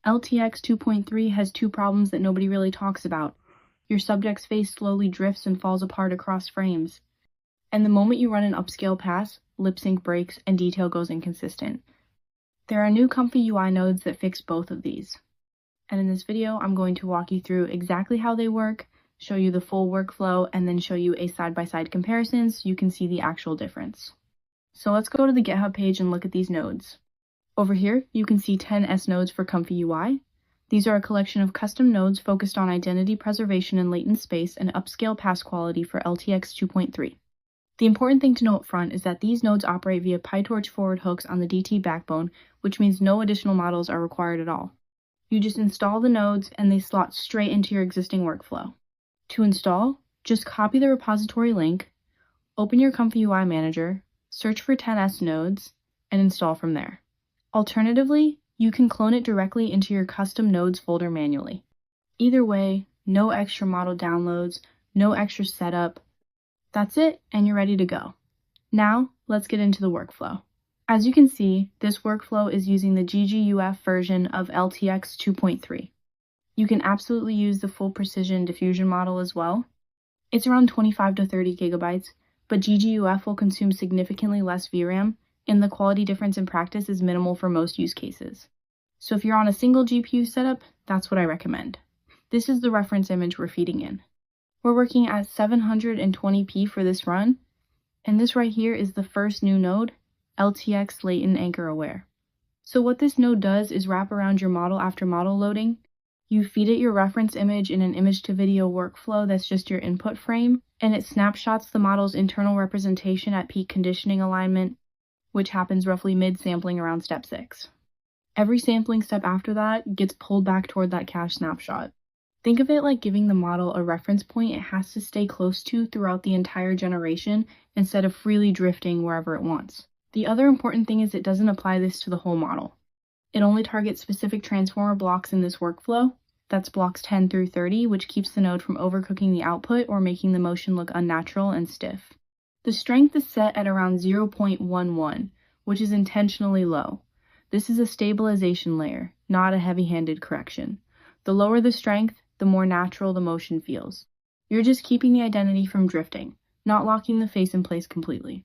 LTX 2.3 has two problems that nobody really talks about. Your subject's face slowly drifts and falls apart across frames. And the moment you run an upscale pass, lip sync breaks and detail goes inconsistent. There are new ComfyUI nodes that fix both of these. And in this video, I'm going to walk you through exactly how they work, show you the full workflow, and then show you a side-by-side comparison so you can see the actual difference. So let's go to the GitHub page and look at these nodes. Over here, you can see 10 S nodes for ComfyUI. These are a collection of custom nodes focused on identity preservation in latent space and upscale pass quality for LTX 2.3. The important thing to know up front is that these nodes operate via PyTorch forward hooks on the DT backbone, which means no additional models are required at all. You just install the nodes and they slot straight into your existing workflow. To install, just copy the repository link, open your ComfyUI manager, search for 10S nodes, and install from there. Alternatively, you can clone it directly into your custom nodes folder manually. Either way, no extra model downloads, no extra setup. That's it, and you're ready to go. Now, let's get into the workflow. As you can see, this workflow is using the GGUF version of LTX 2.3. You can absolutely use the full precision diffusion model as well. It's around 25 to 30 gigabytes, but GGUF will consume significantly less VRAM, and the quality difference in practice is minimal for most use cases. So if you're on a single GPU setup, that's what I recommend. This is the reference image we're feeding in. We're working at 720p for this run, and this right here is the first new node, LTX Latent Anchor Aware. So what this node does is wrap around your model after model loading. You feed it your reference image in an image-to-video workflow that's just your input frame, and it snapshots the model's internal representation at peak conditioning alignment, which happens roughly mid-sampling around step 6. Every sampling step after that gets pulled back toward that cache snapshot. Think of it like giving the model a reference point it has to stay close to throughout the entire generation instead of freely drifting wherever it wants. The other important thing is it doesn't apply this to the whole model. It only targets specific transformer blocks in this workflow. That's blocks 10 through 30, which keeps the node from overcooking the output or making the motion look unnatural and stiff. The strength is set at around 0.11, which is intentionally low. This is a stabilization layer, not a heavy-handed correction. The lower the strength, the more natural the motion feels. You're just keeping the identity from drifting, not locking the face in place completely.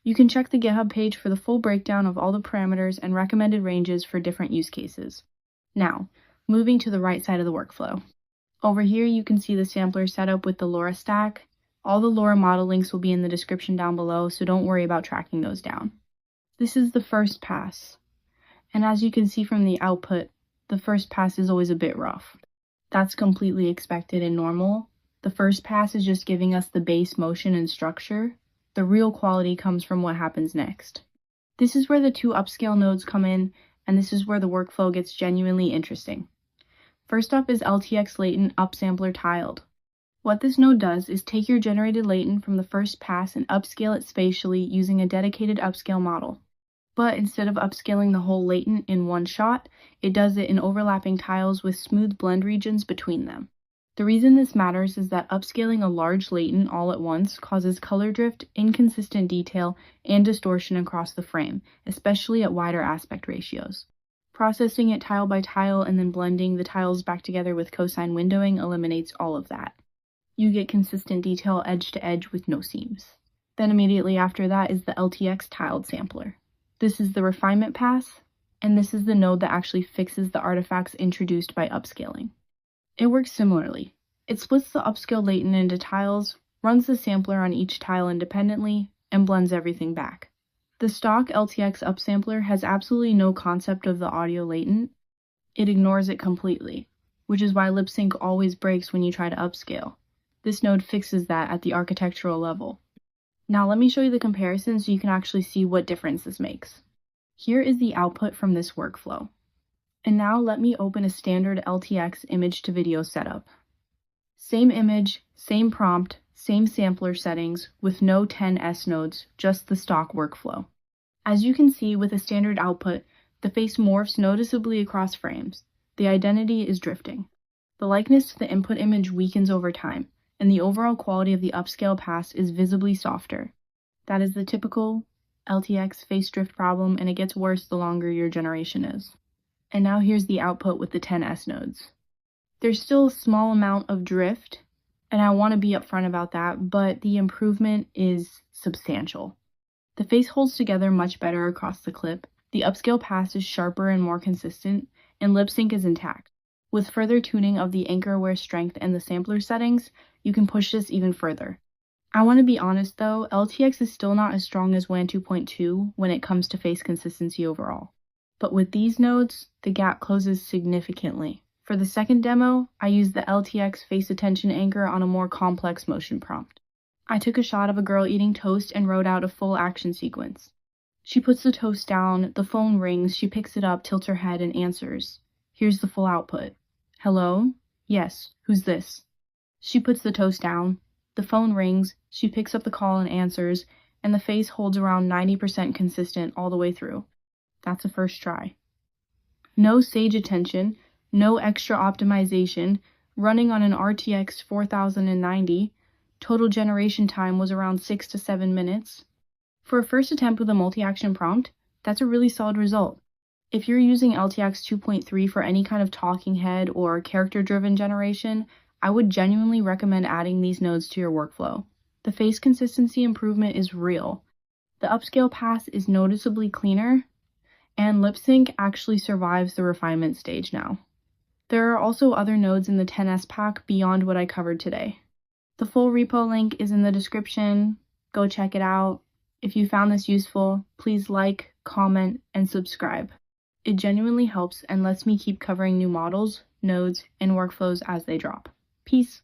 You can check the GitHub page for the full breakdown of all the parameters and recommended ranges for different use cases. Now, moving to the right side of the workflow. Over here you can see the sampler setup with the LoRa stack. All the LoRa model links will be in the description down below, so don't worry about tracking those down. This is the first pass, and as you can see from the output, the first pass is always a bit rough. That's completely expected and normal. The first pass is just giving us the base motion and structure. The real quality comes from what happens next. This is where the two upscale nodes come in, and this is where the workflow gets genuinely interesting. First up is LTX Latent Upsampler Tiled. What this node does is take your generated latent from the first pass and upscale it spatially using a dedicated upscale model. But instead of upscaling the whole latent in one shot, it does it in overlapping tiles with smooth blend regions between them. The reason this matters is that upscaling a large latent all at once causes color drift, inconsistent detail, and distortion across the frame, especially at wider aspect ratios. Processing it tile by tile and then blending the tiles back together with cosine windowing eliminates all of that. You get consistent detail edge to edge with no seams. Then immediately after that is the LTX Tiled Sampler. This is the refinement pass, and this is the node that actually fixes the artifacts introduced by upscaling. It works similarly. It splits the upscale latent into tiles, runs the sampler on each tile independently, and blends everything back. The stock LTX Upsampler has absolutely no concept of the audio latent. It ignores it completely, which is why lip sync always breaks when you try to upscale. This node fixes that at the architectural level. Now let me show you the comparison so you can actually see what difference this makes. Here is the output from this workflow. And now let me open a standard LTX image to video setup. Same image, same prompt, same sampler settings with no 10S nodes, just the stock workflow. As you can see with a standard output, the face morphs noticeably across frames. The identity is drifting. The likeness to the input image weakens over time, and the overall quality of the upscale pass is visibly softer. That is the typical LTX face drift problem, and it gets worse the longer your generation is. And now here's the output with the 10S nodes. There's still a small amount of drift, and I want to be upfront about that, but the improvement is substantial. The face holds together much better across the clip, the upscale pass is sharper and more consistent, and lip sync is intact. With further tuning of the anchor aware strength and the sampler settings, you can push this even further. I want to be honest though, LTX is still not as strong as WAN 2.2 when it comes to face consistency overall. But with these nodes, the gap closes significantly. For the second demo, I used the LTX SageAttention anchor on a more complex motion prompt. I took a shot of a girl eating toast and wrote out a full action sequence. She puts the toast down, the phone rings, she picks it up, tilts her head, and answers. Here's the full output. Hello? Yes. Who's this? She puts the toast down, the phone rings, she picks up the call and answers, and the face holds around 90% consistent all the way through. That's a first try. No SageAttention, no extra optimization, running on an RTX 4090, total generation time was around 6 to 7 minutes. For a first attempt with a multi-action prompt, that's a really solid result. If you're using LTX 2.3 for any kind of talking head or character-driven generation, I would genuinely recommend adding these nodes to your workflow. The face consistency improvement is real. The upscale pass is noticeably cleaner, and lip sync actually survives the refinement stage now. There are also other nodes in the 10S pack beyond what I covered today. The full repo link is in the description. Go check it out. If you found this useful, please like, comment, and subscribe. It genuinely helps and lets me keep covering new models, nodes, and workflows as they drop. Peace.